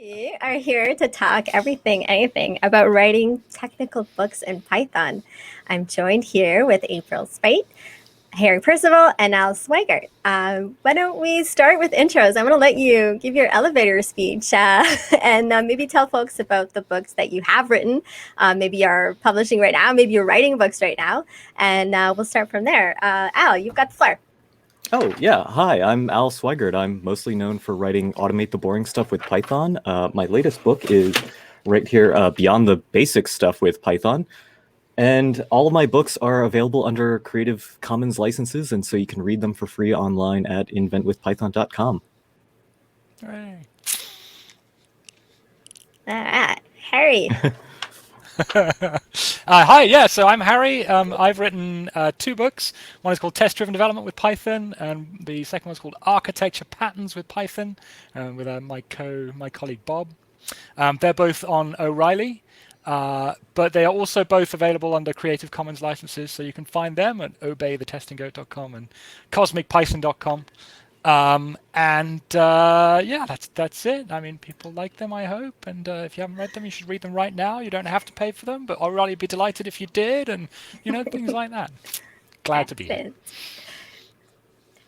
We are here to talk everything, anything about writing technical books in Python. I'm joined here with April Speight, Harry Percival, and Al Sweigart. Why don't we start with intros? I'm going to let you give your elevator speech and maybe tell folks about the books that you have written. Maybe you're publishing right now, maybe you're writing books right now, and we'll start from there. Al, you've got the floor. Oh, yeah. Hi, I'm Al Sweigart. I'm mostly known for writing Automate the Boring Stuff with Python. My latest book is right here, Beyond the Basic Stuff with Python. And all of my books are available under Creative Commons licenses, and so you can read them for free online at inventwithpython.com. Hooray. All right, Harry. Hi, yeah, so I'm Harry. I've written 2 books. One is called Test-Driven Development with Python, and the second one's called Architecture Patterns with Python, with my colleague Bob. They're both on O'Reilly, but they are also both available under Creative Commons licenses, so you can find them at obeythetestinggoat.com and cosmicpython.com. Yeah, that's it. I mean, people like them, I hope. And if you haven't read them, you should read them right now. You don't have to pay for them, but I'll really be delighted if you did, and things like that. Glad to be here.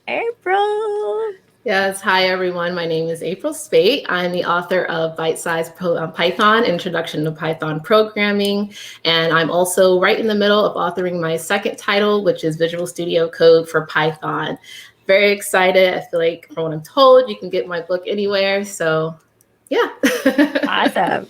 April. Yes, hi everyone. My name is April Speight. I'm the author of Bite Size Python, Introduction to Python Programming, and I'm also right in the middle of authoring my second title, which is Visual Studio Code for Python. Very excited. I feel like, from what I'm told, you can get my book anywhere. So, yeah. Awesome.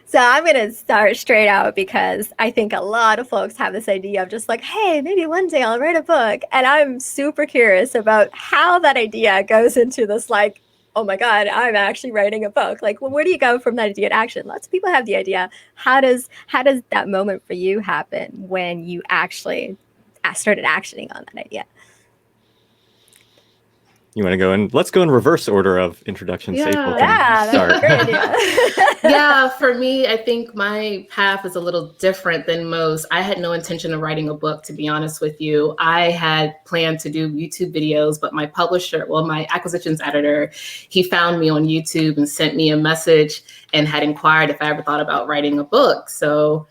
So I'm going to start straight out because I think a lot of folks have this idea of just like, hey, maybe one day I'll write a book. And I'm super curious about how that idea goes into this, like, oh my God, I'm actually writing a book. Like, well, where do you go from that idea to action? Lots of people have the idea. How does that moment for you happen when you actually started actioning on that idea? You want to go in? Let's go in reverse order of introduction. Yeah, April that's a great idea. Yeah, for me, I think my path is a little different than most. I had no intention of writing a book, to be honest with you. I had planned to do YouTube videos, but my publisher, well, my acquisitions editor, he found me on YouTube and sent me a message and had inquired if I ever thought about writing a book. So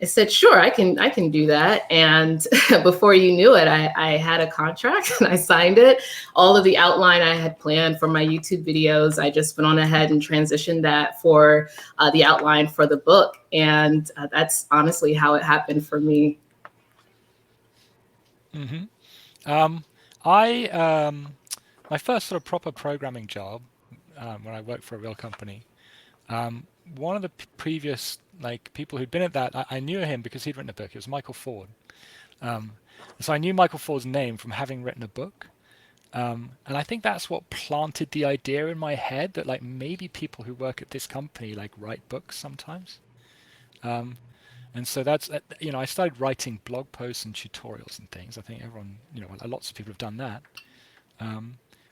I said, sure, I can do that. And before you knew it, I had a contract and I signed it. All of the outline I had planned for my YouTube videos, I just went on ahead and transitioned that for the outline for the book. And that's honestly how it happened for me. Mm-hmm. My first sort of proper programming job, when I worked for a real company, one of the previous people who'd been at that, I knew him because he'd written a book. It was Michael Ford. So I knew Michael Ford's name from having written a book. And I think that's what planted the idea in my head that maybe people who work at this company write books sometimes. And so that's, I started writing blog posts and tutorials and things. I think everyone, lots of people have done that.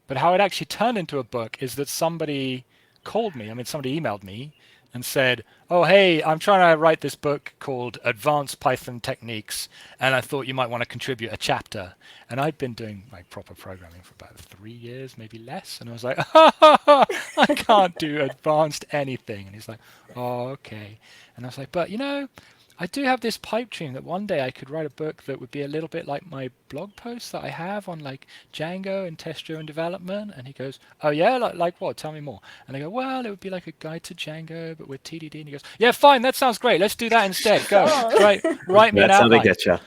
But how it actually turned into a book is that somebody called me. Somebody emailed me and said, oh, hey, I'm trying to write this book called Advanced Python Techniques, and I thought you might want to contribute a chapter. And I'd been doing proper programming for about 3 years, maybe less. And I was like, I can't do advanced anything. And he's like, oh, okay. And I was like, but I do have this pipe dream that one day I could write a book that would be a little bit like my blog posts that I have on Django and test-driven development. And he goes, oh yeah, like what? Tell me more. And I go, well, it would be like a guide to Django, but with TDD. And he goes, yeah, fine, that sounds great. Let's do that instead. Go, write me an outline. That's how they get you.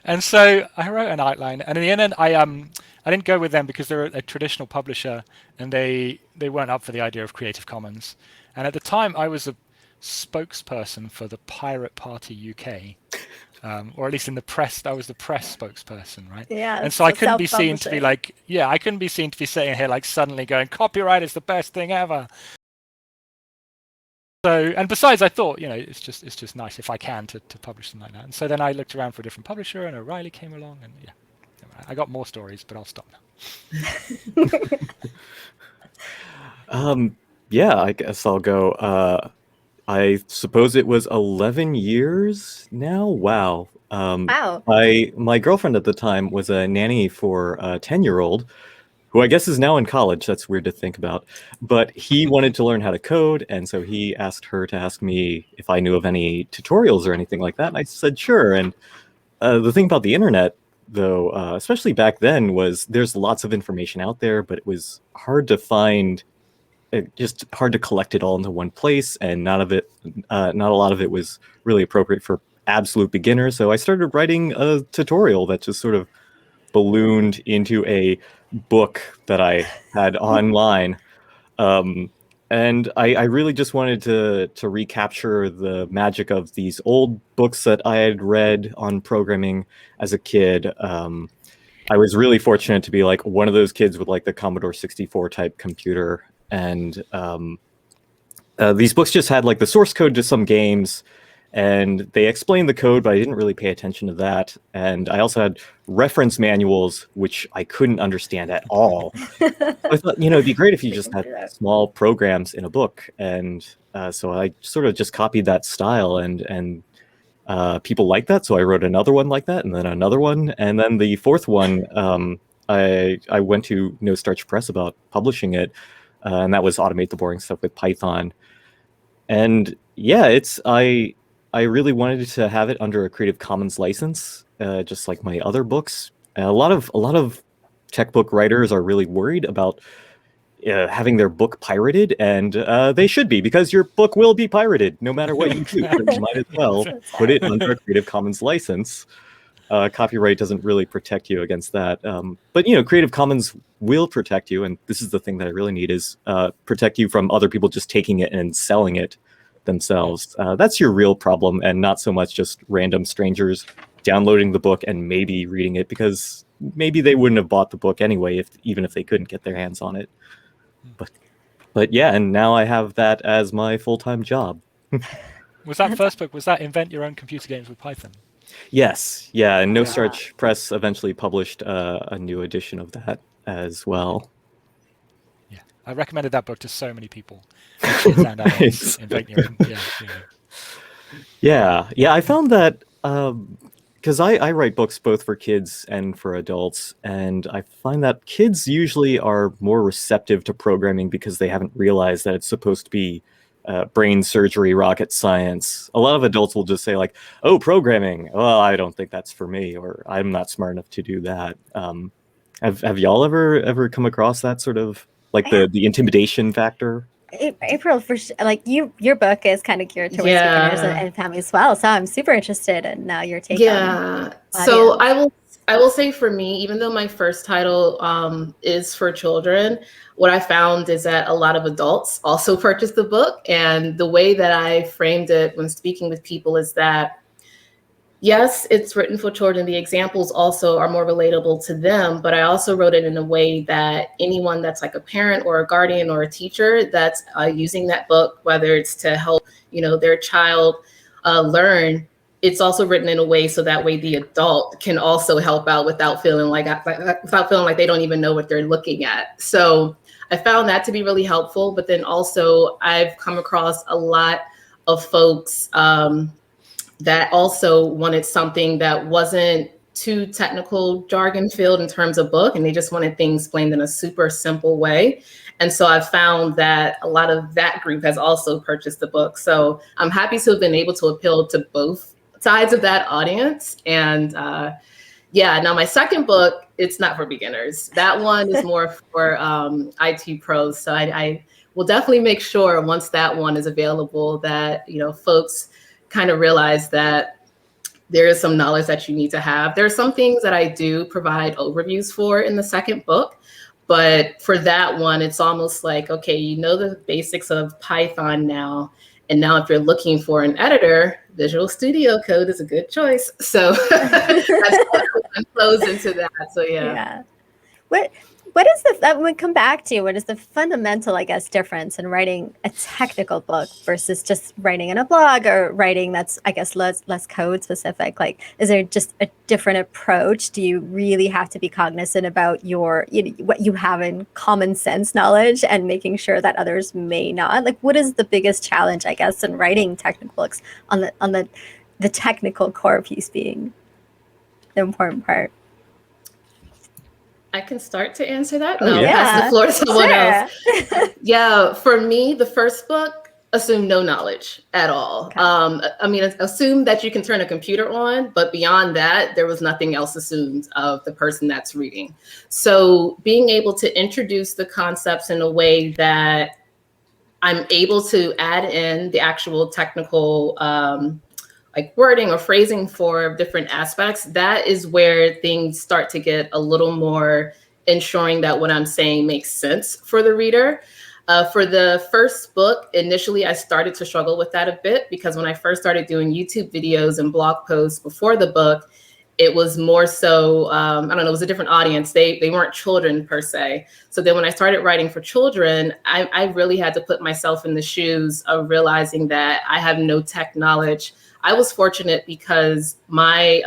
And so I wrote an outline, and in the end, I didn't go with them because they're a traditional publisher, and they weren't up for the idea of Creative Commons. And at the time, I was a spokesperson for the Pirate Party UK, or at least in the press. I was the press spokesperson, right? Yeah. And so I couldn't be seen to be I couldn't be seen to be sitting here suddenly going, copyright is the best thing ever. So, and besides, I thought, it's just nice if I can to publish something like that. And so then I looked around for a different publisher, and O'Reilly came along, and yeah, I got more stories, but I'll stop now. Yeah, I guess I'll go. I suppose it was 11 years now. Wow. Wow. My girlfriend at the time was a nanny for a 10-year-old who I guess is now in college. That's weird to think about. But he wanted to learn how to code, and so he asked her to ask me if I knew of any tutorials or anything like that. And I said, sure. And the thing about the internet, though, especially back then, was there's lots of information out there, but it was hard to find, just hard to collect it all into one place, and not a lot of it was really appropriate for absolute beginners. So I started writing a tutorial that just sort of ballooned into a book that I had online. And I really just wanted to recapture the magic of these old books that I had read on programming as a kid. I was really fortunate to be like one of those kids with like the Commodore 64 type computer. And these books just had like the source code to some games, and they explained the code, but I didn't really pay attention to that. And I also had reference manuals, which I couldn't understand at all. I thought, it'd be great if you just had small programs in a book. And so I sort of just copied that style, and people liked that. So I wrote another one like that, and then another one. And then the fourth one, I went to No Starch Press about publishing it. And that was Automate the Boring Stuff with Python. And yeah, I really wanted to have it under a Creative Commons license, just like my other books. A lot of tech book writers are really worried about having their book pirated, and they should be, because your book will be pirated no matter what you do. So you might as well put it under a Creative Commons license. Copyright doesn't really protect you against that. But Creative Commons will protect you, and this is the thing that I really need, is protect you from other people just taking it and selling it themselves. That's your real problem, and not so much just random strangers downloading the book and maybe reading it, because maybe they wouldn't have bought the book anyway, even if they couldn't get their hands on it. But yeah, and now I have that as my full-time job. Was that first book, was that Invent Your Own Computer Games with Python? Yes, yeah, and No Starch Press eventually published a new edition of that as well. Yeah, I recommended that book to so many people. Kids and adults. Invent Your Own. Yeah, I found that because I write books both for kids and for adults, and I find that kids usually are more receptive to programming because they haven't realized that it's supposed to be brain surgery, rocket science. A lot of adults will just say like, oh, programming, well, I don't think that's for me, or I'm not smart enough to do that. Have y'all ever come across that sort of like the intimidation factor? April, for like your book is kind of geared towards beginners and families as well. So I'm super interested in your take on. So I will say, for me, even though my first title is for children, what I found is that a lot of adults also purchased the book. And the way that I framed it when speaking with people is that, yes, it's written for children. The examples also are more relatable to them, but I also wrote it in a way that anyone that's like a parent or a guardian or a teacher that's using that book, whether it's to help, their child learn, it's also written in a way so that way the adult can also help out without feeling like they don't even know what they're looking at. So I found that to be really helpful. But then also I've come across a lot of folks that also wanted something that wasn't too technical jargon filled in terms of book, and they just wanted things explained in a super simple way. And so I've found that a lot of that group has also purchased the book. So I'm happy to have been able to appeal to both sides of that audience. And now my second book, it's not for beginners. That one is more for IT pros. So I will definitely make sure once that one is available that, folks kind of realize that there is some knowledge that you need to have. There are some things that I do provide overviews for in the second book, but for that one, it's almost like, okay, you know the basics of Python now. And now if you're looking for an editor, Visual Studio Code is a good choice. So that flows into that. So yeah. What is that we come back to? What is the fundamental, I guess, difference in writing a technical book versus just writing in a blog or writing that's, I guess, less code specific? Like, is there just a different approach? Do you really have to be cognizant about your, what you have in common sense knowledge and making sure that others may not? Like, what is the biggest challenge, I guess, in writing technical books on the technical core piece being the important part? I can start to answer that. Oh, No, yeah. pass the floor to someone Sure. else. Yeah, for me, the first book assumed no knowledge at all. Okay. I mean, assume that you can turn a computer on, but beyond that, there was nothing else assumed of the person that's reading. So being able to introduce the concepts in a way that I'm able to add in the actual technical like wording or phrasing for different aspects, that is where things start to get a little more ensuring that what I'm saying makes sense for the reader. For the first book, initially, I started to struggle with that a bit because when I first started doing YouTube videos and blog posts before the book, it was more so, I don't know, it was a different audience. They weren't children per se. So then when I started writing for children, I really had to put myself in the shoes of realizing that I have no tech knowledge. I was fortunate because my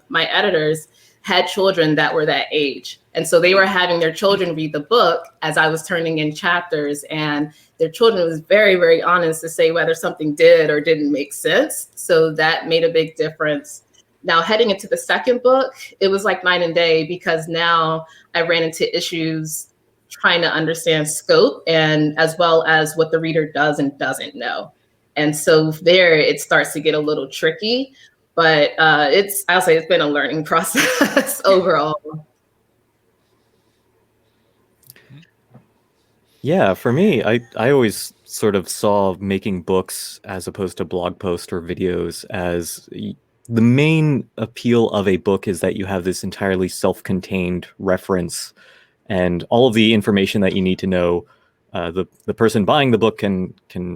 my editors had children that were that age. And so they were having their children read the book as I was turning in chapters. And their children was very, very honest to say whether something did or didn't make sense. So that made a big difference. Now, heading into the second book, it was like night and day because now I ran into issues trying to understand scope and as well as what the reader does and doesn't know. And so there it starts to get a little tricky, but I'll say it's been a learning process overall. Yeah, for me, I always sort of saw making books as opposed to blog posts or videos as the main appeal of a book is that you have this entirely self-contained reference and all of the information that you need to know. The person buying the book can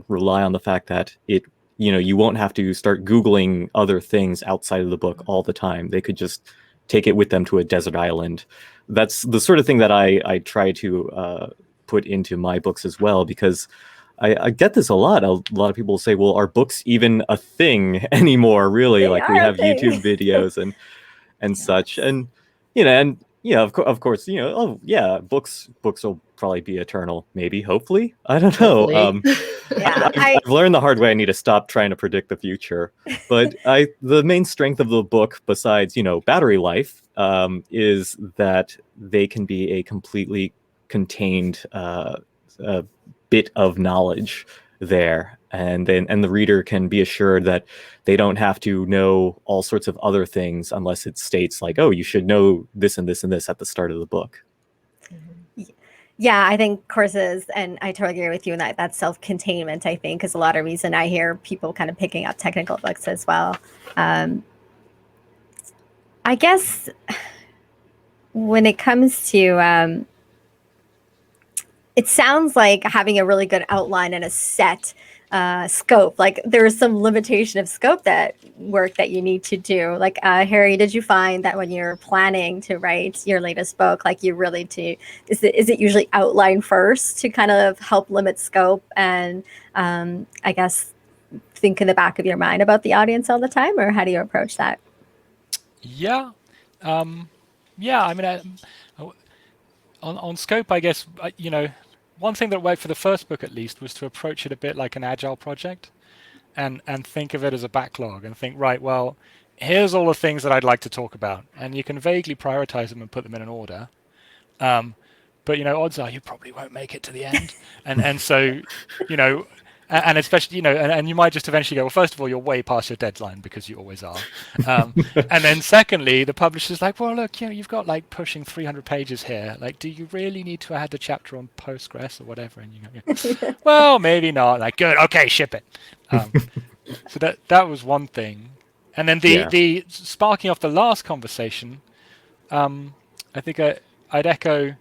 rely on the fact that you won't have to start Googling other things outside of the book all the time. They could just take it with them to a desert island. That's the sort of thing that I try to put into my books as well, because I get this a lot. A lot of people say, well, are books even a thing anymore, really? They Like are we a have thing. YouTube videos and Yes. such. And of course, oh yeah, books will probably be eternal, maybe, hopefully. I don't know. Hopefully. Yeah, I've learned the hard way I need to stop trying to predict the future. But the main strength of the book, besides, battery life, is that they can be a completely contained bit of knowledge there. And the reader can be assured that they don't have to know all sorts of other things unless it states like, oh, you should know this and this and this at the start of the book. Yeah, I think courses, and I totally agree with you in that self-containment, I think, is a lot of reason I hear people kind of picking up technical books as well. I guess when it comes to, it sounds like having a really good outline and a set scope, like there is some limitation of scope that you need to do. Like Harry, did you find that when you're planning to write your latest book, like you really is it usually outline first to kind of help limit scope and I guess think in the back of your mind about the audience all the time, or how do you approach that? Yeah. I mean, on scope, I guess, one thing that worked for the first book at least was to approach it a bit like an agile project and think of it as a backlog and think, right, well, here's all the things that I'd like to talk about. And you can vaguely prioritize them and put them in an order. But, odds are you probably won't make it to the end. And so, and especially, and you might just eventually go, well, first of all, you're way past your deadline because you always are. And then secondly, the publisher's like, well, look, you've got like pushing 300 pages here. Like, do you really need to add the chapter on Postgres or whatever? And you go, well, maybe not. Like, good. Okay, ship it. So that was one thing. And then the sparking off the last conversation, I think I'd echo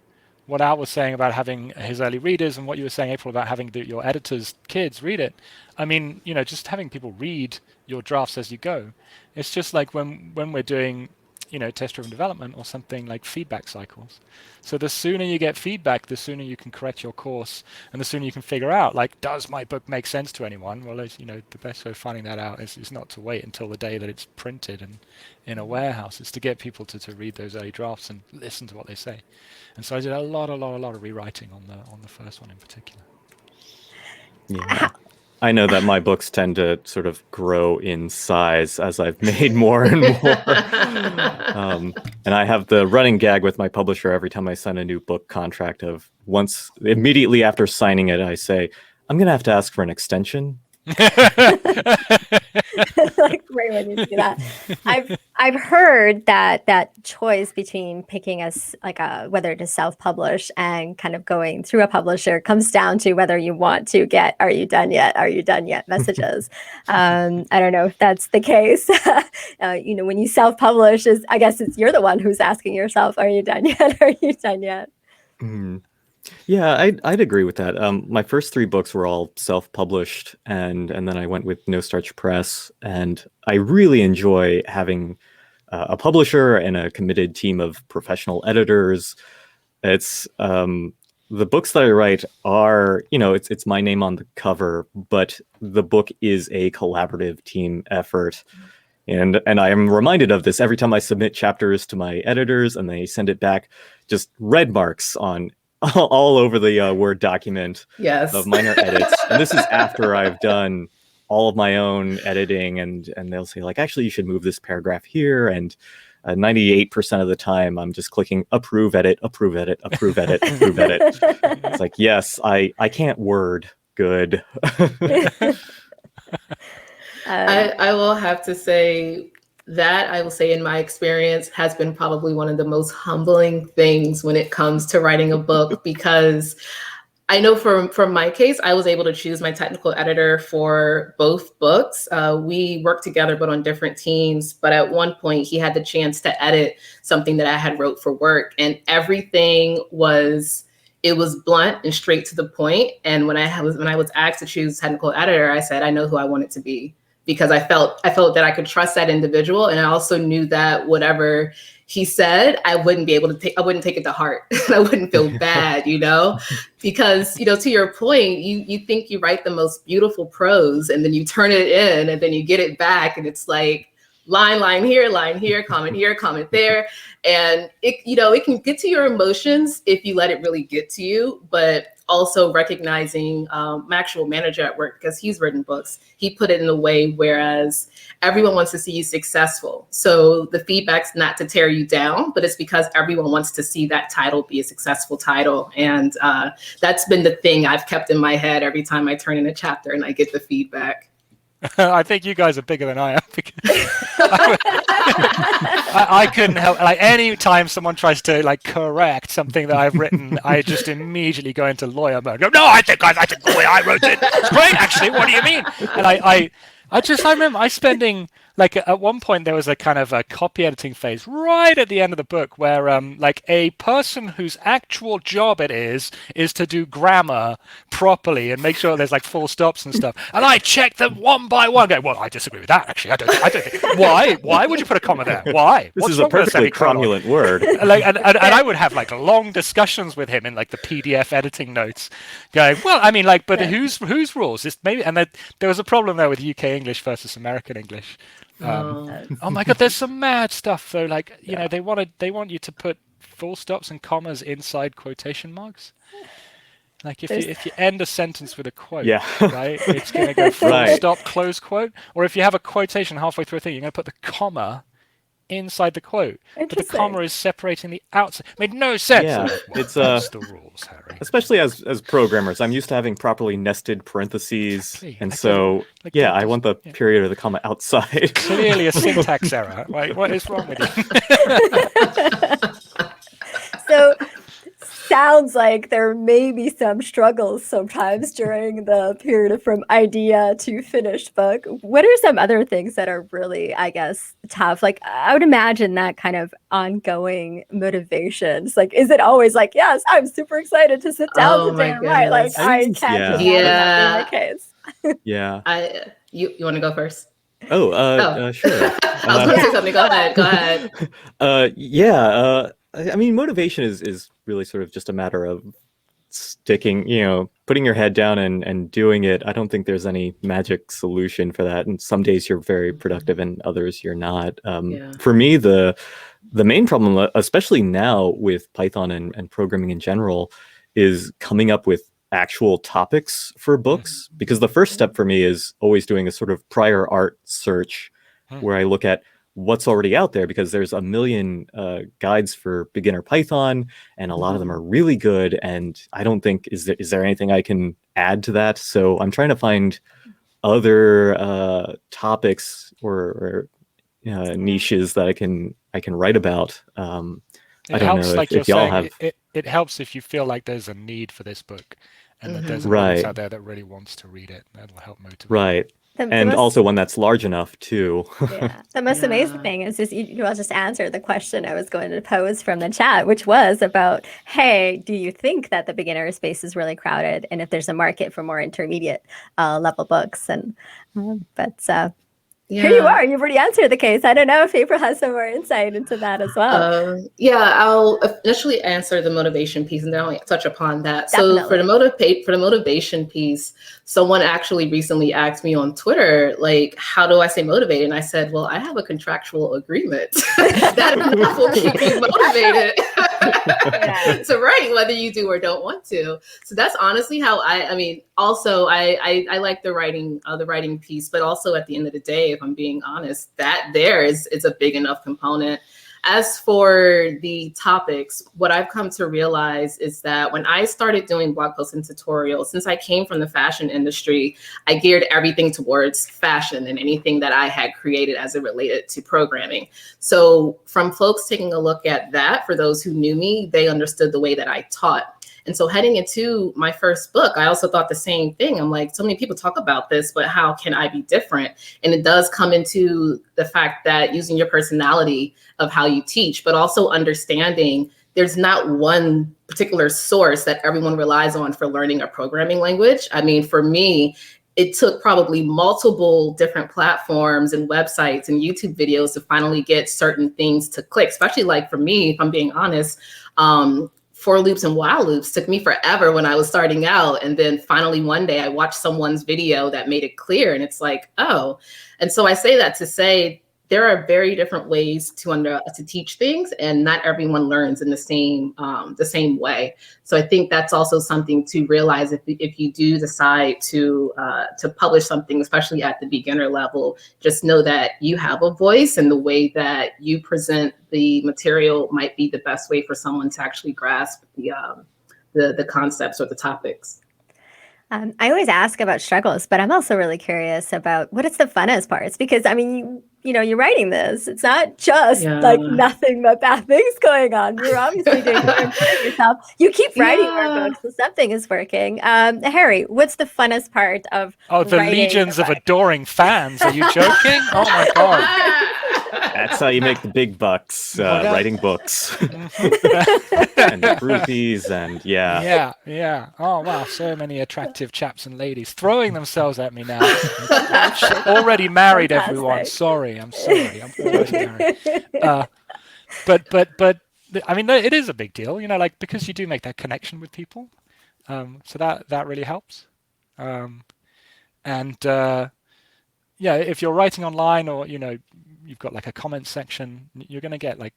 what Al was saying about having his early readers and what you were saying, April, about having your editors' kids read it. I mean, just having people read your drafts as you go. It's just like when we're doing, test-driven development or something like feedback cycles. So the sooner you get feedback, the sooner you can correct your course and the sooner you can figure out, like, does my book make sense to anyone? Well, the best way of finding that out is not to wait until the day that it's printed and in a warehouse. It's to get people to read those early drafts and listen to what they say. And so I did a lot of rewriting on the first one in particular. Yeah. I know that my books tend to sort of grow in size as I've made more and more. And I have the running gag with my publisher every time I sign a new book contract of immediately after signing it, I say, I'm going to have to ask for an extension. Like right when you see that, I've heard that choice between picking whether to self-publish and kind of going through a publisher comes down to whether you want to get "Are you done yet? Are you done yet?" messages. I don't know if that's the case. When you self-publish, I guess you're the one who's asking yourself, "Are you done yet? Are you done yet?" Mm. Yeah, I'd agree with that. My first 3 books were all self-published, and then I went with No Starch Press, and I really enjoy having a publisher and a committed team of professional editors. It's the books that I write are, it's my name on the cover, but the book is a collaborative team effort. And I am reminded of this every time I submit chapters to my editors and they send it back, just red marks on all over the Word document of minor edits. And this is after I've done all of my own editing, and they'll say, like, actually, you should move this paragraph here. And 98% of the time, I'm just clicking approve, edit, approve, edit, approve, edit, approve, edit. It's like, yes, I can't Word good. I will have to say that I will say in my experience has been probably one of the most humbling things when it comes to writing a book, because I know from my case, I was able to choose my technical editor for both books. We worked together, but on different teams. But at one point, he had the chance to edit something that I had wrote for work, and everything was blunt and straight to the point. And when I was asked to choose technical editor, I said, I know who I want it to be, because I felt that I could trust that individual. And I also knew that whatever he said, I wouldn't take it to heart. I wouldn't feel bad, because, to your point, you think you write the most beautiful prose, and then you turn it in, and then you get it back, and it's like line here, comment there. And it can get to your emotions if you let it really get to you. But also recognizing my actual manager at work, because he's written books, he put it in a way whereas everyone wants to see you successful. So the feedback's not to tear you down, but it's because everyone wants to see that title be a successful title. And that's been the thing I've kept in my head every time I turn in a chapter and I get the feedback. I think you guys are bigger than I am. I couldn't help. Like, any time someone tries to correct something that I've written, I just immediately go into lawyer mode. Go, no, I think the way I wrote it. It's great, actually. What do you mean? And I remember spending, at one point there was a kind of a copy editing phase right at the end of the book where a person whose actual job it is to do grammar properly and make sure there's full stops and stuff. And I checked them one by one. Go, well, I disagree with that, actually. I don't think. Why would you put a comma there? Why? This is a perfectly cromulent word. And I would have long discussions with him in the PDF editing notes, going, well, I mean, but whose rules? And there was a problem there with UK English versus American English. Oh my God, there's some mad stuff though. They want you to put full stops and commas inside quotation marks. If you end a sentence with a quote, right, it's going to go full stop, close quote. Or if you have a quotation halfway through a thing, you're going to put the comma inside the quote, but the comma is separating the outside. Made no sense. Yeah, it's the rules, Harry. Especially as programmers, I'm used to having properly nested parentheses, exactly. And so I want the period or the comma outside. Clearly a syntax error. Right? What is wrong with you? So. Sounds like there may be some struggles sometimes during the period from idea to finished book. What are some other things that are really, I guess, tough? I would imagine that kind of ongoing motivations. Is it always yes, I'm super excited to sit down today and write? I can't imagine that being the case. Yeah. You want to go first? Sure. I was going to say something. Go ahead. I mean, motivation is really sort of just a matter of sticking, putting your head down and doing it. I don't think there's any magic solution for that. And some days you're very productive and others you're not. For me, the main problem, especially now with Python and programming in general, is coming up with actual topics for books, because the first step for me is always doing a sort of prior art search where I look at what's already out there, because there's a million guides for beginner Python, and a lot of them are really good, and I don't think is there anything I can add to that. So I'm trying to find other topics or niches that I can write about. I don't know if y'all have. It helps if you feel like there's a need for this book, and that there's an Right. audience out there that really wants to read it. That'll help motivate. Right. And also one that's large enough too. Yeah. The most amazing thing is just you all just answer the question I was going to pose from the chat, which was about, hey, do you think that the beginner space is really crowded, and if there's a market for more intermediate level books? And here you are. You've already answered the case. I don't know if April has some more insight into that as well. I'll initially answer the motivation piece, and then I'll touch upon that. Definitely. So for the motivation piece, someone actually recently asked me on Twitter, like, how do I stay motivated? And I said, well, I have a contractual agreement that will keep me motivated to write, whether you do or don't want to. So that's honestly how I like the writing piece, but also at the end of the day, if I'm being honest, that there is a big enough component. As for the topics, what I've come to realize is that when I started doing blog posts and tutorials, since I came from the fashion industry, I geared everything towards fashion and anything that I had created as it related to programming. So from folks taking a look at that, for those who knew me, they understood the way that I taught. And so heading into my first book, I also thought the same thing. I'm like, so many people talk about this, but how can I be different? And it does come into the fact that using your personality of how you teach, but also understanding there's not one particular source that everyone relies on for learning a programming language. I mean, for me, it took probably multiple different platforms and websites and YouTube videos to finally get certain things to click, especially like for me, if I'm being honest, for loops and while loops took me forever when I was starting out. And then finally one day I watched someone's video that made it clear, and it's like, oh. And so I say that to say there are very different ways to teach things, and not everyone learns in the same way. So I think that's also something to realize if you do decide to publish something, especially at the beginner level. Just know that you have a voice, and the way that you present the material might be the best way for someone to actually grasp the concepts or the topics. I always ask about struggles, but I'm also really curious about what is the funnest parts, because I mean, you're writing this. It's not just like nothing but bad things going on. You're obviously doing something for yourself. You keep writing more books, so something is working. Harry, what's the funnest part of the legions of adoring fans? Are you joking? Oh my God. That's how you make the big bucks, writing books and groupies and yeah. Oh wow, so many attractive chaps and ladies throwing themselves at me now. I'm already married, everyone. I'm sorry. I'm already married. But I mean, it is a big deal, like, because you do make that connection with people. So that really helps. If you're writing online, or you've got like a comment section, you're going to get like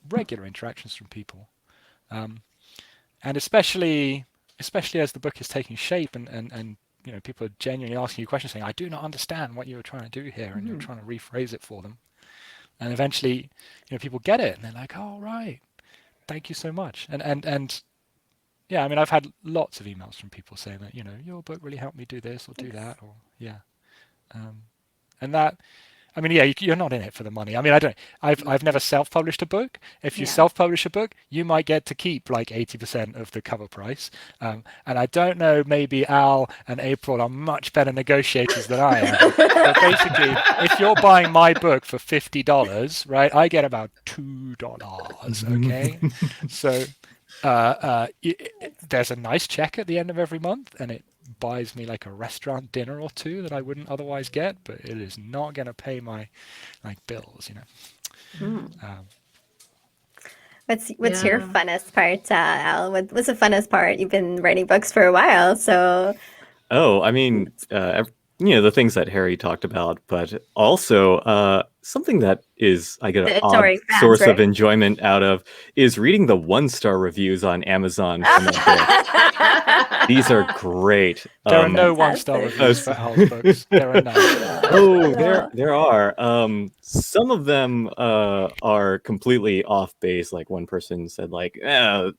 regular interactions from people, and especially as the book is taking shape, and people are genuinely asking you questions, saying, I do not understand what you were trying to do here, and you're trying to rephrase it for them, and eventually people get it, and they're like, oh right, thank you so much. And yeah, I mean, I've had lots of emails from people saying that your book really helped me do this or do that, or and that, I mean, you're not in it for the money. I mean, I've never self-published a book. If you self-publish a book, you might get to keep like 80% of the cover price. And I don't know, maybe Al and April are much better negotiators than I am. But basically, if you're buying my book for $50, right, I get about $2, okay? So there's a nice check at the end of every month, and it buys me like a restaurant dinner or two that I wouldn't otherwise get, but it is not going to pay my bills, What's your funnest part, Al? What's the funnest part? You've been writing books for a while, so. Oh, I mean, the things that Harry talked about, but also something that is I get an odd source of enjoyment out of is reading the 1-star reviews on Amazon for my book. These are great. There are no 1-star reviews for Al's books. There are none. Oh, there are. Some of them are completely off base. Like one person said, like,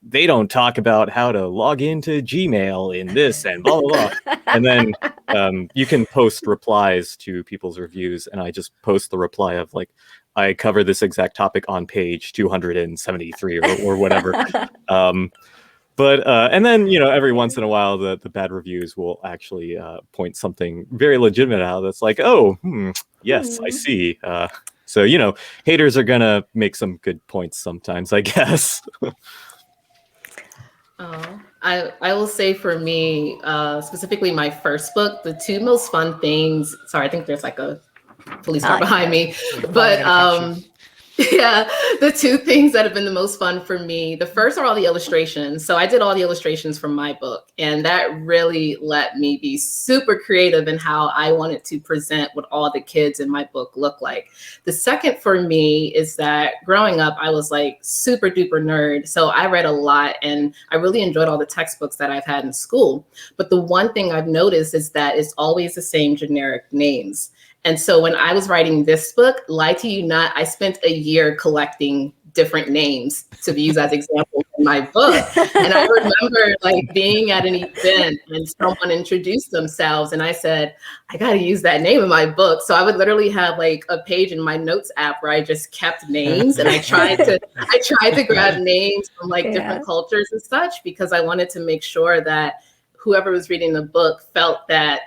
they don't talk about how to log into Gmail in this and blah blah blah. And then you can post replies to people's reviews, and I just post the reply of like, I cover this exact topic on page 273 or whatever. But and then every once in a while the bad reviews will actually point something very legitimate out that's like, oh, yes, I see. So haters are gonna make some good points sometimes, I guess. I will say for me, specifically my first book, the two most fun things. Sorry, I think there's like a police car behind me, but yeah, the two things that have been the most fun for me, the first are all the illustrations. So I did all the illustrations from my book, and that really let me be super creative in how I wanted to present what all the kids in my book look like. The second for me is that growing up, I was like super duper nerd. So I read a lot and I really enjoyed all the textbooks that I've had in school. But the one thing I've noticed is that it's always the same generic names. And so when I was writing this book, lie to you not, I spent a year collecting different names to be used as examples in my book. And I remember like being at an event and someone introduced themselves and I said, I got to use that name in my book. So I would literally have like a page in my notes app where I just kept names and I tried to grab names from like different cultures and such, because I wanted to make sure that whoever was reading the book felt that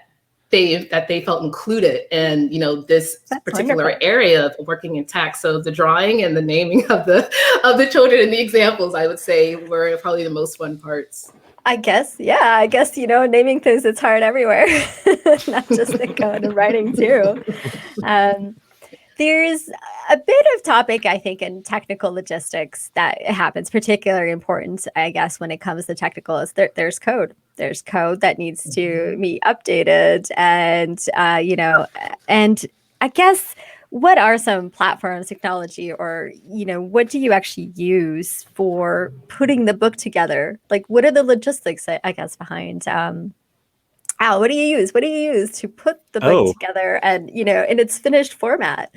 they felt included in this particular area of working in tech. So the drawing and the naming of the children and the examples, I would say, were probably the most fun parts. I guess naming things, it's hard everywhere, not just in code and writing too. There's a bit of topic, I think, in technical logistics that happens particularly important, I guess, when it comes to technical, is there's code. There's code that needs to be updated. And, and I guess, what are some platforms, technology, or, what do you actually use for putting the book together? Like, what are the logistics, I guess, behind Al, what do you use? What do you use to put the book together and, in its finished format?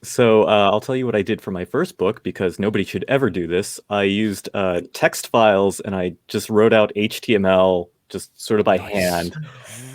So I'll tell you what I did for my first book, because nobody should ever do this. I used text files and I just wrote out HTML just sort of by hand.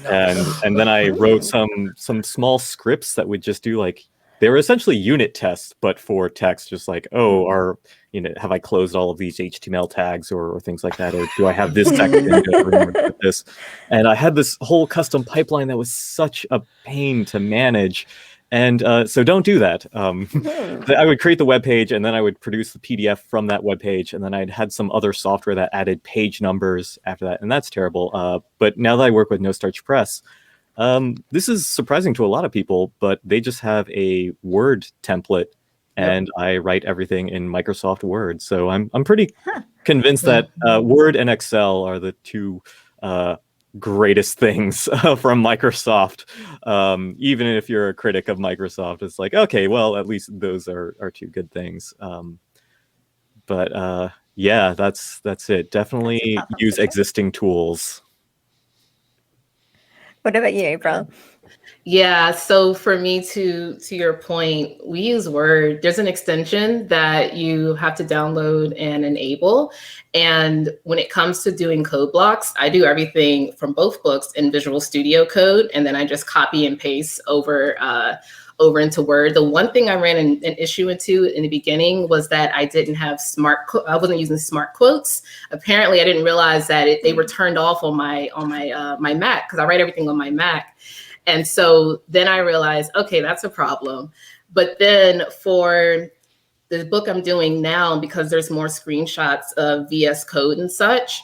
And then I wrote some small scripts that would just do like, they were essentially unit tests, but for text, just like, have I closed all of these HTML tags or things like that? Or do I have this text in with this? And I had this whole custom pipeline that was such a pain to manage. And so don't do that. I would create the web page and then I would produce the PDF from that web page. And then I'd had some other software that added page numbers after that. And that's terrible. But now that I work with No Starch Press, this is surprising to a lot of people, but they just have a Word template and I write everything in Microsoft Word. So I'm pretty convinced that Word and Excel are the two greatest things from Microsoft. Even if you're a critic of Microsoft, it's like, okay, well, at least those are two good things. But yeah, that's it. Definitely use existing tools. What about you, April? Yeah, so for me, to your point, we use Word. There's an extension that you have to download and enable. And when it comes to doing code blocks, I do everything from both books in Visual Studio Code, and then I just copy and paste over into Word. The one thing I ran an issue into in the beginning was that I didn't have I wasn't using smart quotes. Apparently, I didn't realize that they were turned off on my Mac, because I write everything on my Mac. And so then I realized, okay, that's a problem. But then for the book I'm doing now, because there's more screenshots of VS Code and such,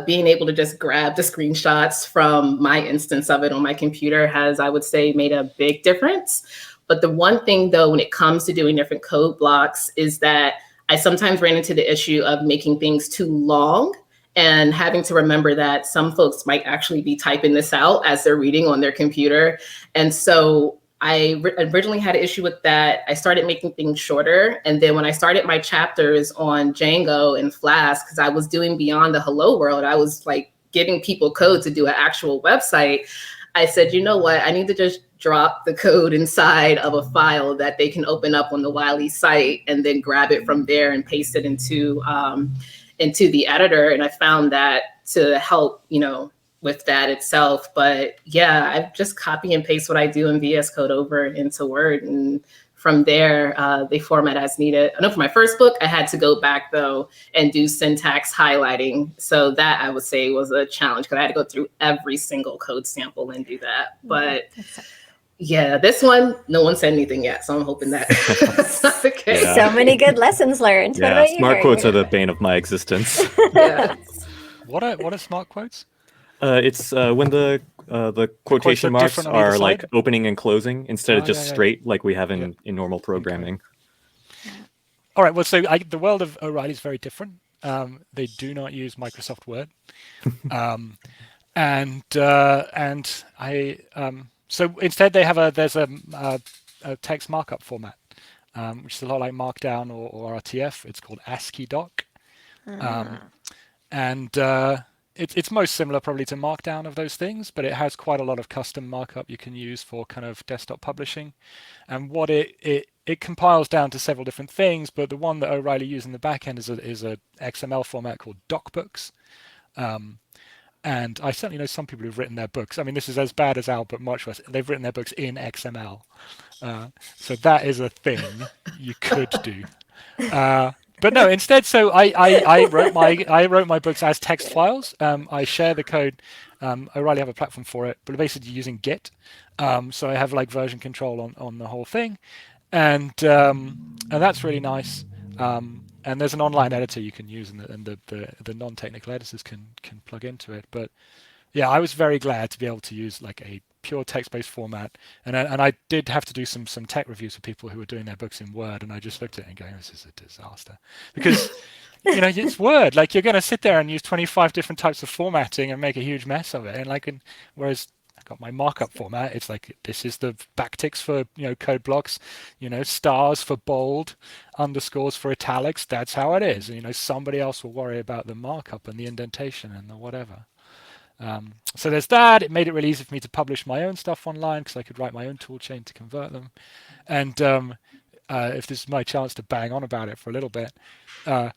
being able to just grab the screenshots from my instance of it on my computer has, I would say, made a big difference. But the one thing, though, when it comes to doing different code blocks is that I sometimes ran into the issue of making things too long and having to remember that some folks might actually be typing this out as they're reading on their computer. And so I originally had an issue with that. I started making things shorter. And then when I started my chapters on Django and Flask, because I was doing beyond the hello world, I was like giving people code to do an actual website. I said, you know what, I need to just drop the code inside of a file that they can open up on the Wiley site and then grab it from there and paste it into the editor. And I found that to help, with that itself. But yeah, I just copy and paste what I do in VS Code over into Word. And from there, they format as needed. I know for my first book, I had to go back though and do syntax highlighting. So that I would say was a challenge because I had to go through every single code sample and do that. But yeah, this one, no one said anything yet. So I'm hoping that that's not the case. Yeah. So many good lessons learned. Yeah, what about you, smart Harry? quotes are the bane of my existence. Yeah. What are smart quotes? It's when the quotation marks different on either are like side? opening and closing instead of just yeah. straight like we have in normal programming. All right. Well, so the world of O'Reilly is very different. They do not use Microsoft Word, so instead they have there's a text markup format, which is a lot like Markdown or RTF. It's called ASCII doc, it's most similar probably to Markdown of those things, but it has quite a lot of custom markup you can use for kind of desktop publishing. And what it compiles down to several different things, but the one that O'Reilly uses in the back end is a XML format called docbooks. And I certainly know some people who've written their books. I mean, this is as bad as Al, but much worse. They've written their books in XML. So that is a thing you could do. But no, instead, so I wrote my books as text files. I share the code. O'Reilly have a platform for it, but basically using Git. So I have like version control on the whole thing, and that's really nice. And there's an online editor you can use, and the non-technical editors can plug into it. But yeah, I was very glad to be able to use like a pure text-based format, and I did have to do some tech reviews for people who were doing their books in Word, and I just looked at it and going, this is a disaster, because it's Word. Like, you're going to sit there and use 25 different types of formatting and make a huge mess of it, and whereas I got my markup format, it's like, this is the backticks for code blocks, stars for bold, underscores for italics. That's how it is. And, somebody else will worry about the markup and the indentation and the whatever. So there's that. It made it really easy for me to publish my own stuff online because I could write my own tool chain to convert them. And if this is my chance to bang on about it for a little bit, a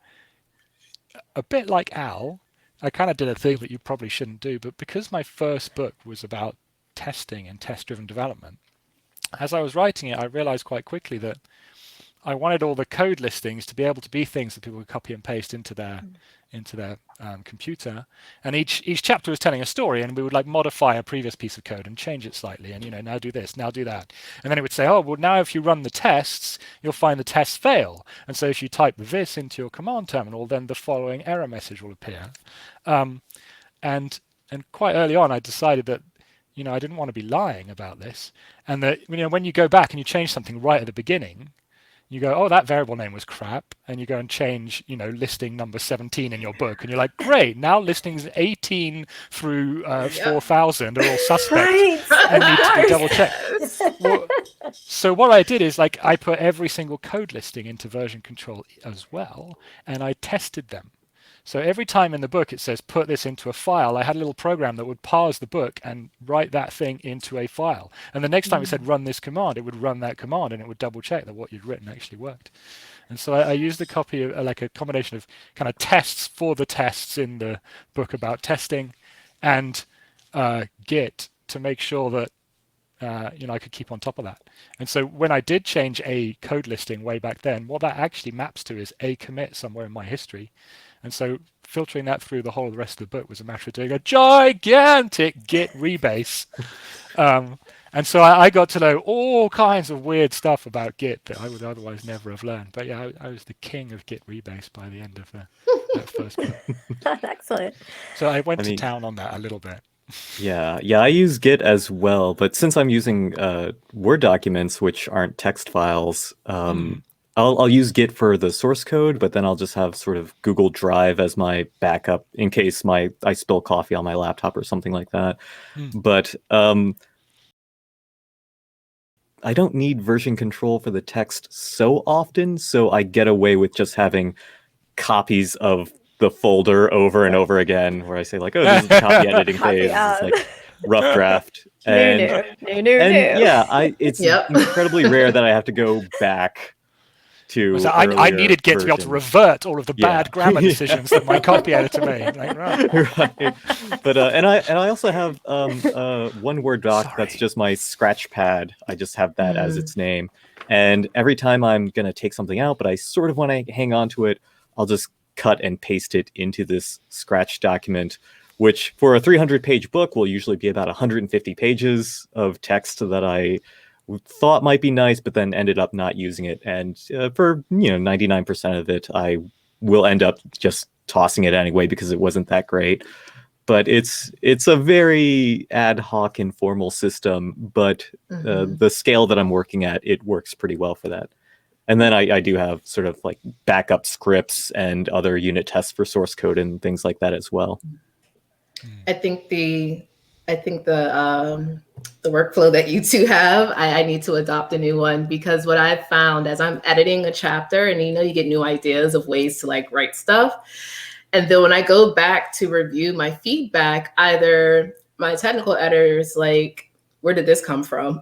bit like Al, I kind of did a thing that you probably shouldn't do, but because my first book was about testing and test-driven development, as I was writing it, I realized quite quickly that I wanted all the code listings to be able to be things that people could copy and paste into their computer, and each chapter was telling a story, and we would like modify a previous piece of code and change it slightly, and now do this, now do that, and then it would say, oh well, now if you run the tests, you'll find the tests fail, and so if you type this into your command terminal, then the following error message will appear. And quite early on, I decided that I didn't want to be lying about this, and that when you go back and you change something right at the beginning, you go, oh, that variable name was crap, and you go and change, listing number 17 in your book, and you're like, great, now listings 18 through 4,000 are all suspect and need to be double checked. So what I did is I put every single code listing into version control as well, and I tested them. So every time in the book it says put this into a file, I had a little program that would parse the book and write that thing into a file. And the next time it said run this command, it would run that command and it would double check that what you'd written actually worked. And so I used a copy of like a combination of kind of tests for the tests in the book about testing and Git to make sure that I could keep on top of that. And so when I did change a code listing way back then, what that actually maps to is a commit somewhere in my history. And so filtering that through the whole of the rest of the book was a matter of doing a gigantic Git rebase. And so I got to know all kinds of weird stuff about Git that I would otherwise never have learned. But yeah, I was the king of Git rebase by the end of that first book. Excellent. So I went to town on that a little bit. Yeah, I use Git as well, but since I'm using Word documents, which aren't text files, I'll use Git for the source code, but then I'll just have sort of Google Drive as my backup in case I spill coffee on my laptop or something like that. But I don't need version control for the text so often, so I get away with just having copies of the folder over and over again, where I say like, oh, this is the copy editing phase, this is like rough draft, and yeah, it's incredibly rare that I have to go back to. So I needed Git to be able to revert all of the bad grammar decisions that my copy editor made. Like, right. But and I also have one Word doc that's just my scratch pad. I just have that as its name, and every time I'm gonna take something out, but I sort of want to hang on to it, I'll just cut and paste it into this scratch document, which for a 300-page book will usually be about 150 pages of text that I thought might be nice, but then ended up not using it. And for 99% of it, I will end up just tossing it anyway because it wasn't that great. But it's a very ad hoc, informal system. But the scale that I'm working at, it works pretty well for that. And then I do have sort of like backup scripts and other unit tests for source code and things like that as well. I think the workflow that you two have, I need to adopt a new one, because what I've found as I'm editing a chapter, and you get new ideas of ways to like write stuff. And then when I go back to review my feedback, either my technical editor's like, where did this come from?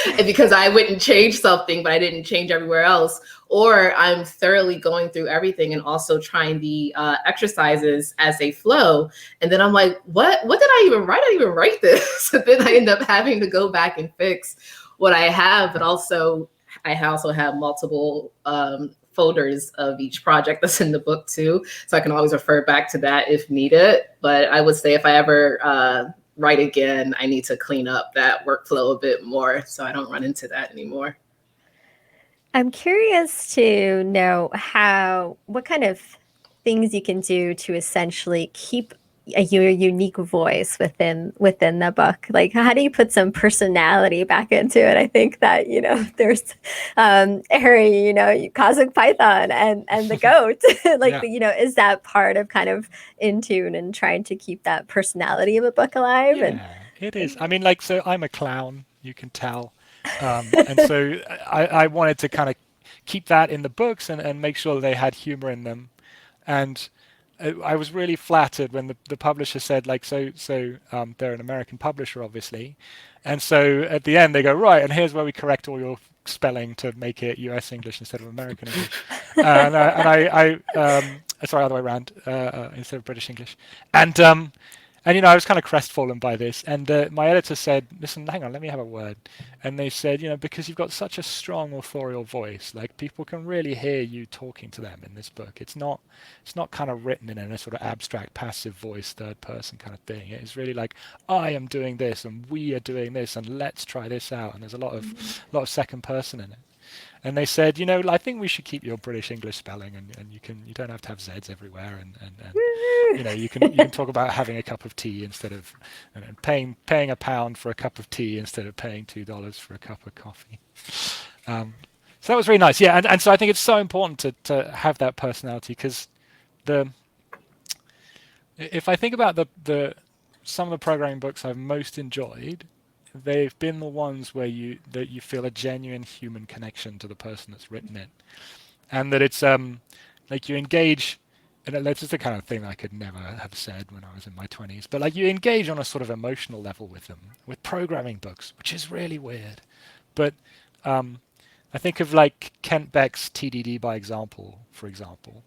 And because I wouldn't change something, but I didn't change everywhere else. Or I'm thoroughly going through everything and also trying the exercises as they flow. And then I'm like, what did I even write? I didn't even write this. And then I end up having to go back and fix what I have. But also, I also have multiple folders of each project that's in the book too. So I can always refer back to that if needed. But I would say if I ever write again, I need to clean up that workflow a bit more so I don't run into that anymore. I'm curious to know what kind of things you can do to essentially keep your unique voice within the book. Like, how do you put some personality back into it? I think that, there's Harry, Cosmic Python and the goat. Like, is that part of kind of in tune and trying to keep that personality of a book alive? Yeah, it is. I mean, like, so I'm a clown, you can tell. And so I wanted to kind of keep that in the books and make sure that they had humor in them. And I was really flattered when the publisher said, like, so they're an American publisher, obviously. And so at the end they go, right, and here's where we correct all your spelling to make it US English instead of American English. And sorry, other way around, instead of British English. And I was kind of crestfallen by this. And my editor said, listen, hang on, let me have a word. And they said, because you've got such a strong authorial voice, like people can really hear you talking to them in this book. It's not kind of written in a sort of abstract, passive voice, third person kind of thing. It's really like, I am doing this and we are doing this and let's try this out. And there's a lot of second person in it. And they said, I think we should keep your British English spelling, and you don't have to have Z's everywhere, and you can talk about having a cup of tea instead of paying £1 for a cup of tea instead of paying $2 for a cup of coffee. So that was really nice, yeah. And so I think it's so important to have that personality, because if I think about some of the programming books I've most enjoyed, they've been the ones where you feel a genuine human connection to the person that's written it, and that it's like you engage, and that's just the kind of thing that I could never have said when I was in my 20s, but like you engage on a sort of emotional level with them, with programming books, which is really weird. But I think of like Kent Beck's TDD by Example, for example,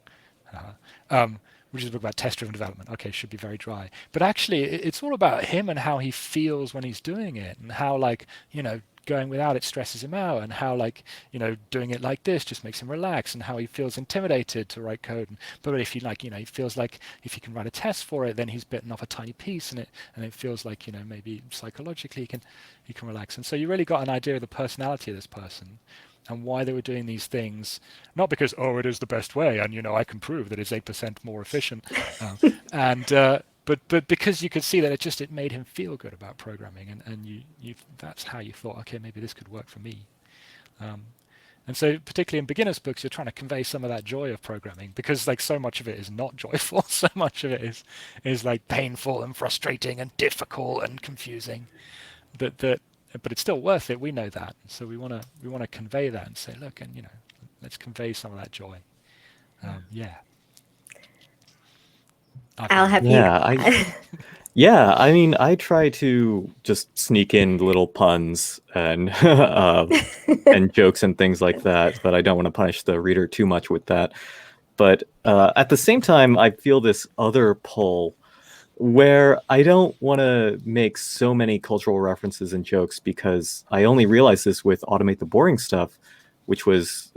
which is a book about test-driven development. Okay, should be very dry. But actually, it's all about him and how he feels when he's doing it, and how, like, going without it stresses him out, and how, like, doing it like this just makes him relax, and how he feels intimidated to write code. But if you like, he feels like if he can write a test for it, then he's bitten off a tiny piece, and it feels like, maybe psychologically he can relax. And so you really got an idea of the personality of this person, and why they were doing these things, not because, it is the best way, and I can prove that it's 8% more efficient, but because you could see that it made him feel good about programming, and you that's how you thought, okay, maybe this could work for me. And so particularly in beginners books, you're trying to convey some of that joy of programming, because like so much of it is not joyful. So much of it is like painful and frustrating and difficult and confusing. But it's still worth it. We know that. So we want to convey that and say, look, and let's convey some of that joy. Yeah. I'll have Yeah, I mean, I try to just sneak in little puns and and jokes and things like that, but I don't want to punish the reader too much with that. But at the same time, I feel this other pull where I don't want to make so many cultural references and jokes, because I only realized this with Automate the Boring Stuff, which was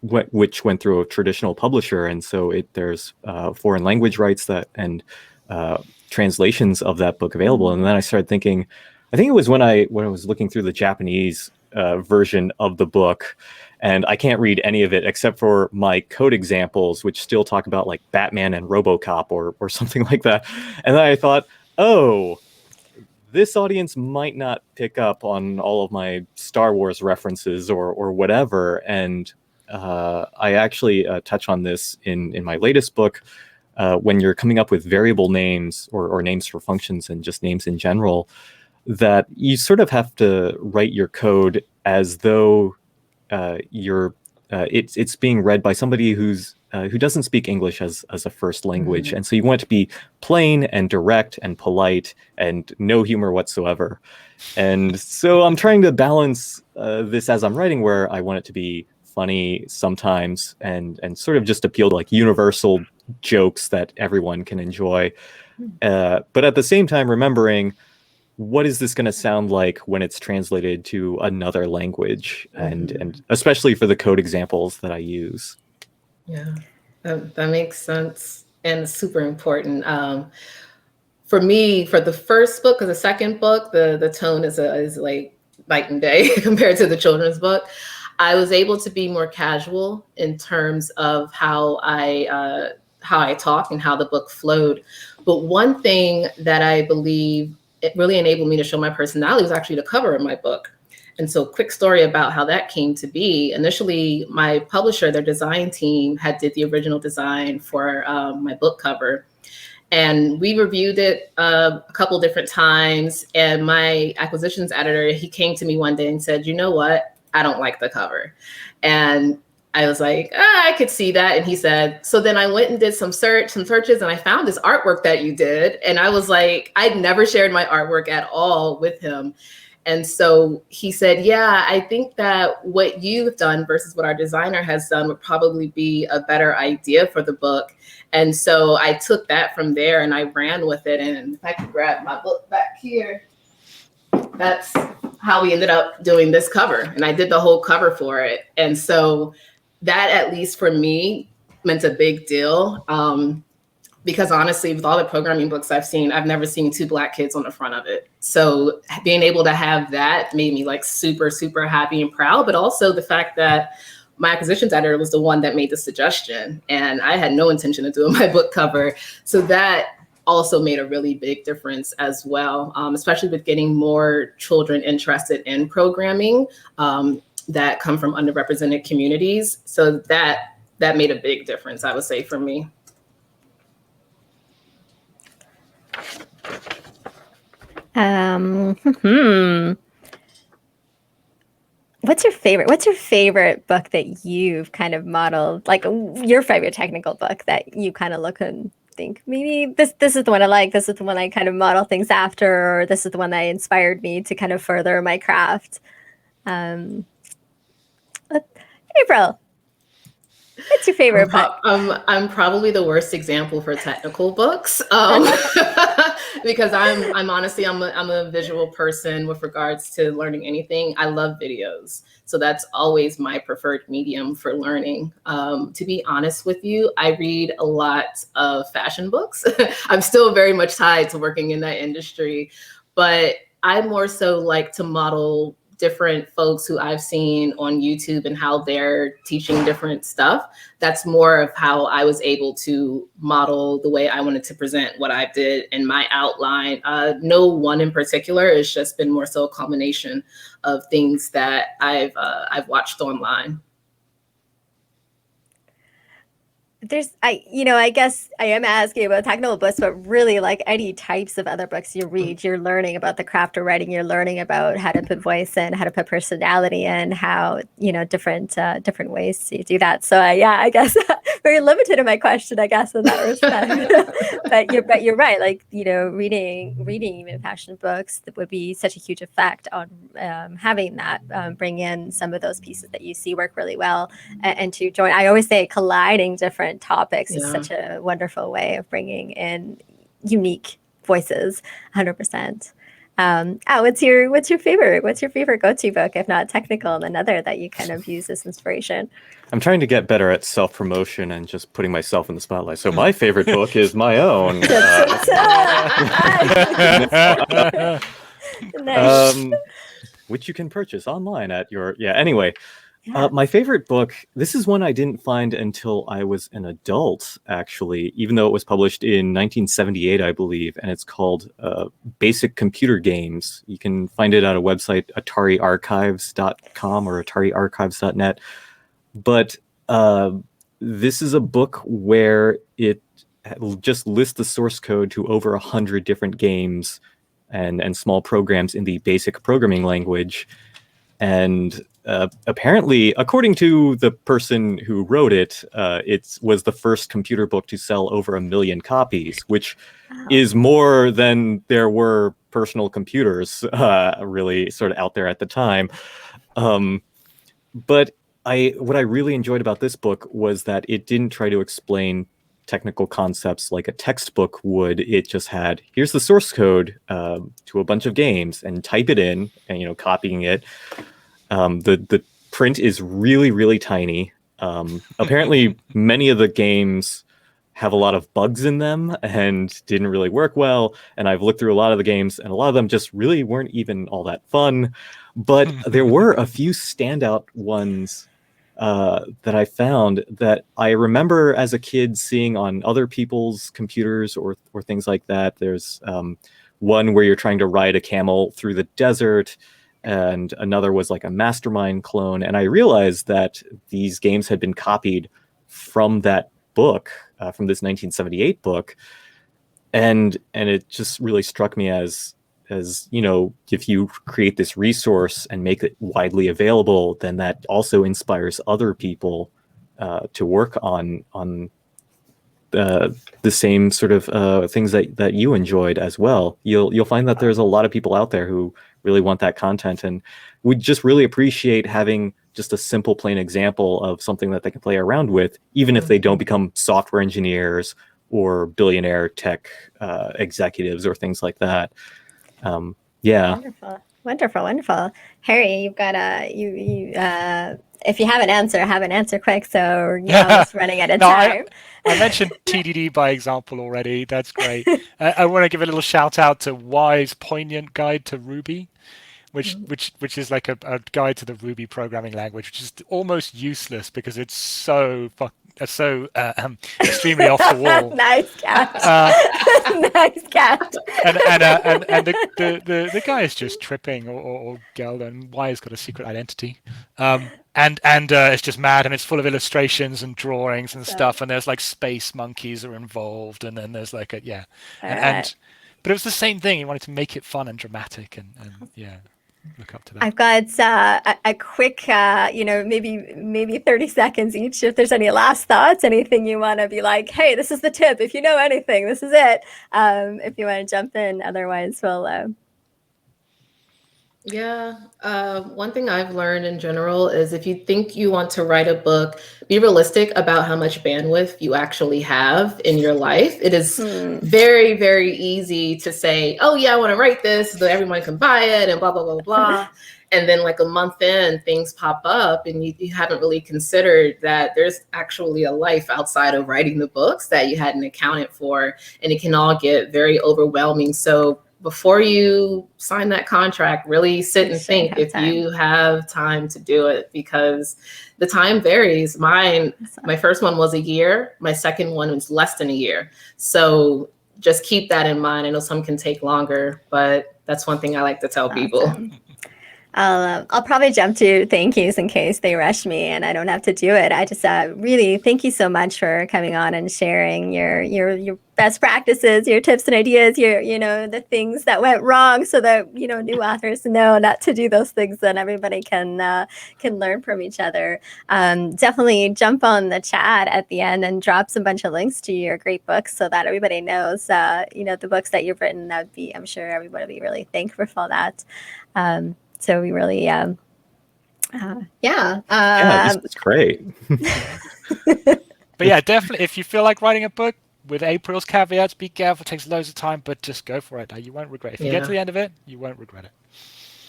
which went through a traditional publisher, and so there's foreign language rights and translations of that book available. And then I started thinking, I think it was when I was looking through the Japanese version of the book, and I can't read any of it except for my code examples, which still talk about like Batman and RoboCop or something like that. And then I thought, oh, this audience might not pick up on all of my Star Wars references or whatever. And I actually touch on this in my latest book. When you're coming up with variable names or names for functions and just names in general, that you sort of have to write your code as though it's being read by somebody who doesn't speak English as a first language. And so you want it to be plain and direct and polite and no humor whatsoever. And so I'm trying to balance this as I'm writing, where I want it to be funny sometimes and sort of just appeal to like universal jokes that everyone can enjoy, but at the same time remembering, what is this going to sound like when it's translated to another language, and especially for the code examples that I use. Yeah, that makes sense and super important. For me, for the first book, or the second book, the tone is like night and day compared to the children's book. I was able to be more casual in terms of how I talk and how the book flowed. But one thing that I believe it really enabled me to show my personality was actually the cover of my book. And so quick story about how that came to be. Initially, my publisher, their design team, did the original design for my book cover. And we reviewed it a couple different times. And my acquisitions editor, he came to me one day and said, you know what? I don't like the cover. And I was like, I could see that. And he said, so then I went and did some searches, and I found this artwork that you did. And I was like, I'd never shared my artwork at all with him. And so he said, yeah, I think that what you've done versus what our designer has done would probably be a better idea for the book. And so I took that from there and I ran with it. And if I could grab my book back here, that's how we ended up doing this cover. And I did the whole cover for it. And so that, at least for me, meant a big deal. Because honestly, with all the programming books I've seen, I've never seen two Black kids on the front of it. So being able to have that made me like super, super happy and proud. But also the fact that my acquisitions editor was the one that made the suggestion, and I had no intention of doing my book cover. So that also made a really big difference as well, especially with getting more children interested in programming that come from underrepresented communities. So that made a big difference, I would say, for me. What's your favorite book that you've kind of modeled, like your favorite technical book that you kind of look and think, maybe this is the one I like, this is the one I kind of model things after, or this is the one that inspired me to kind of further my craft? April, what's your favorite book? I'm probably the worst example for technical books, because I'm honestly, I'm a visual person with regards to learning anything. I love videos. So that's always my preferred medium for learning. To be honest with you, I read a lot of fashion books. I'm still very much tied to working in that industry, but I more so like to model different folks who I've seen on YouTube and how they're teaching different stuff. That's more of how I was able to model the way I wanted to present what I did in my outline. No one in particular. It's just been more so a combination of things that I've watched online. I guess I am asking about technical books, but really like any types of other books you read, you're learning about the craft of writing, you're learning about how to put voice in, how to put personality in, how, different ways to do that. So I guess very limited in my question, I guess, in that respect. but you're right. Like, reading even passion books, that would be such a huge effect on having that bring in some of those pieces that you see work really well, and to join. I always say colliding different topics is such a wonderful way of bringing in unique voices. 100%. What's your favorite go-to book, if not technical, and another that you kind of use as inspiration? I'm trying to get better at self-promotion and just putting myself in the spotlight. So my favorite book is my own. Nice. Which you can purchase online at your... Anyway. My favorite book, this is one I didn't find until I was an adult, actually, even though it was published in 1978, I believe, and it's called Basic Computer Games. You can find it at a website, atariarchives.com or atariarchives.net. But this is a book where it just lists the source code to over 100 different games and small programs in the basic programming language. And apparently, according to the person who wrote it, it was the first computer book to sell over 1 million copies, which is more than there were personal computers really sort of out there at the time. But what I really enjoyed about this book was that it didn't try to explain technical concepts like a textbook would. It just had, here's the source code to a bunch of games, and type it in, and copying it. The print is really, really tiny. Apparently, many of the games have a lot of bugs in them and didn't really work well. And I've looked through a lot of the games, and a lot of them just really weren't even all that fun. But there were a few standout ones that I found that I remember as a kid seeing on other people's computers or things like that. There's one where you're trying to ride a camel through the desert, and another was like a Mastermind clone. And I realized that these games had been copied from that book, from this 1978 book. And it just really struck me as if you create this resource and make it widely available, then that also inspires other people to work on the same sort of things that you enjoyed as well. You'll find that there's a lot of people out there who really want that content, and would just really appreciate having just a simple, plain example of something that they can play around with, even if they don't become software engineers or billionaire tech executives or things like that. Wonderful. Harry, you've got if you have an answer quick. So you're almost running out of time. I mentioned TDD by example already. That's great. I want to give a little shout out to Y's Poignant Guide to Ruby, which is like a guide to the Ruby programming language, which is almost useless because it's so extremely off the wall. Nice catch. Nice catch. And the guy is just tripping, or girl, and Y has got a secret identity. And it's just mad, and it's full of illustrations and drawings and stuff, and there's like space monkeys are involved, and then there's like but it was the same thing. He wanted to make it fun and dramatic, and look up to that. I've got a quick, maybe 30 seconds each. If there's any last thoughts, anything you want to be like, hey, this is the tip. If you know anything, this is it. If you want to jump in, otherwise we'll. One thing I've learned in general is if you think you want to write a book, be realistic about how much bandwidth you actually have in your life. It is very, very easy to say, oh yeah, I want to write this so that everyone can buy it and blah, blah, blah, blah. And then like a month in, things pop up and you haven't really considered that there's actually a life outside of writing the books that you hadn't accounted for. And it can all get very overwhelming. So before you sign that contract, really sit and think if you have time to do it, because the time varies. My first one was a year. My second one was less than a year. So just keep that in mind. I know some can take longer, but that's one thing I like to tell people. I'll probably jump to thank yous in case they rush me and I don't have to do it. I just really thank you so much for coming on and sharing your best practices, your tips and ideas, your the things that went wrong, so that new authors know not to do those things, and everybody can learn from each other. Definitely jump on the chat at the end and drop some bunch of links to your great books so that everybody knows the books that you've written. I'm sure everybody will be really thankful for that. So we really, yeah, this is great. But yeah, definitely, if you feel like writing a book, with April's caveats, be careful, it takes loads of time, but just go for it. You won't regret it. If you get to the end of it, you won't regret it.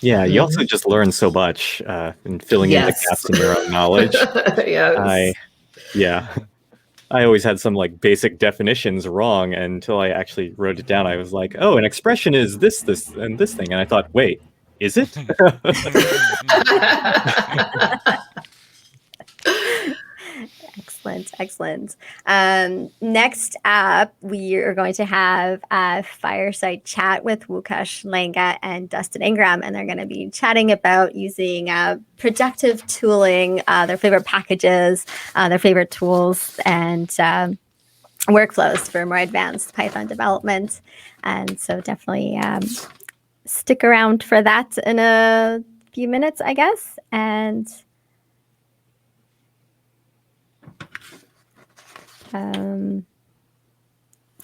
Yeah, you also just learn so much in filling in the gaps in your own knowledge. I always had some like basic definitions wrong until I actually wrote it down. I was like, oh, an expression is this, and this thing. And I thought, wait, is it? Excellent. Next up, we are going to have a fireside chat with Łukasz Langa and Dustin Ingram, and they're going to be chatting about using productive tooling, their favorite packages, their favorite tools, and workflows for more advanced Python development. And so definitely stick around for that in a few minutes, I guess. And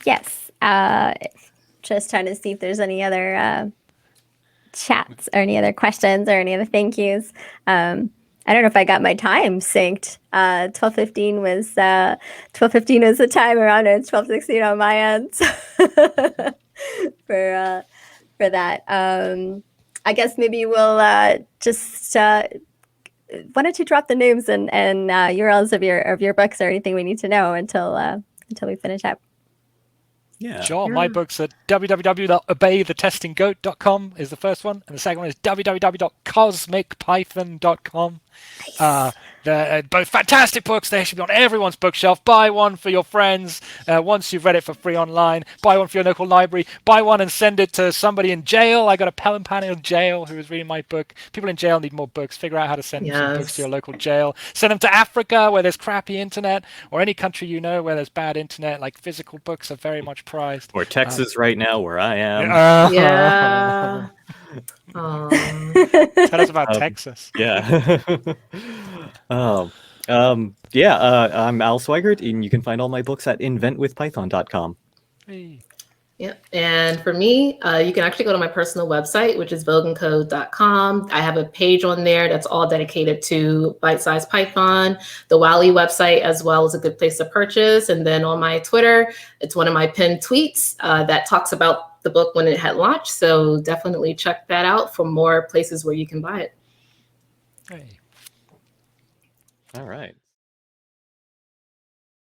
yes, just trying to see if there's any other chats or any other questions or any other thank yous. I don't know if I got my time synced. 12:15 was 12:15 was the time around, and it's 12:16 on my end for that. I guess maybe we'll just why don't you drop the names and URLs of your books or anything we need to know until we finish up. Yeah. Sure. My book's at www.obeythetestinggoat.com is the first one, and the second one is www.cosmicpython.com. Nice. They're both fantastic books. They should be on everyone's bookshelf. Buy one for your friends once you've read it for free online. Buy one for your local library. Buy one and send it to somebody in jail. I got a pal in jail who was reading my book. People in jail need more books. Figure out how to send some books to your local jail. Send them to Africa where there's crappy internet, or any country where there's bad internet. Like, physical books are very much prized. Or Texas right now, where I am. Yeah. Tell us about Texas. Yeah. I'm Al Sweigart, and you can find all my books at inventwithpython.com. Hey. Yep. And for me, you can actually go to my personal website, which is vogancode.com. I have a page on there that's all dedicated to bite-sized Python. The Wally website as well is a good place to purchase. And then on my Twitter, it's one of my pinned tweets that talks about the book when it had launched. So definitely check that out for more places where you can buy it. Hey. All right.